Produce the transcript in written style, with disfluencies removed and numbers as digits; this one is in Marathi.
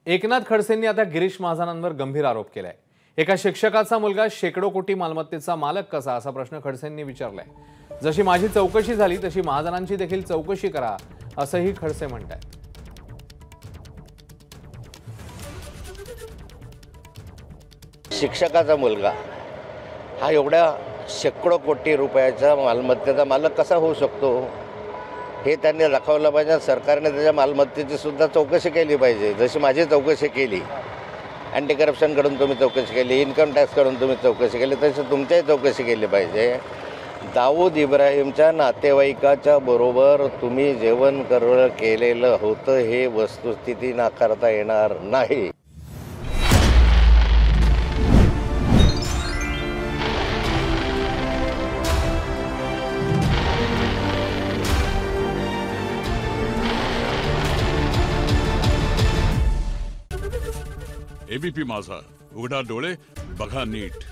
एकनाथ खडसेंनी आता गिरीश महाजनांवर गंभीर आरोप केलाय। एका शिक्षकाचा मुलगा शेकडो कोटी मालमत्तेचा मालक कसा, असा प्रश्न खडसेंनी विचारलाय। जशी माझी चौकशी झाली तशी महाजनांची देखील चौकशी करा, असंही खडसे म्हणतायत। शिक्षकाचा मुलगा हा एवढ्या शेकडो कोटी रुपयाचा मालमत्तेचा मालक कसा होऊ शकतो हे त्यांनी दाखवलं पाहिजे। सरकारने त्याच्या मालमत्तेची सुद्धा चौकशी केली पाहिजे। जशी माझी चौकशी केली, अँटी करप्शनकडून तुम्ही चौकशी केली, इन्कम टॅक्सकडून तुम्ही चौकशी केली, तशी तुमच्याही चौकशी केली पाहिजे। दाऊद इब्राहिमच्या नातेवाईकाच्या बरोबर तुम्ही जेवण केलेलं होतं हे वस्तुस्थिती नाकारता येणार नाही। एबीपी माझा, उघडा डोळे बघा नीट।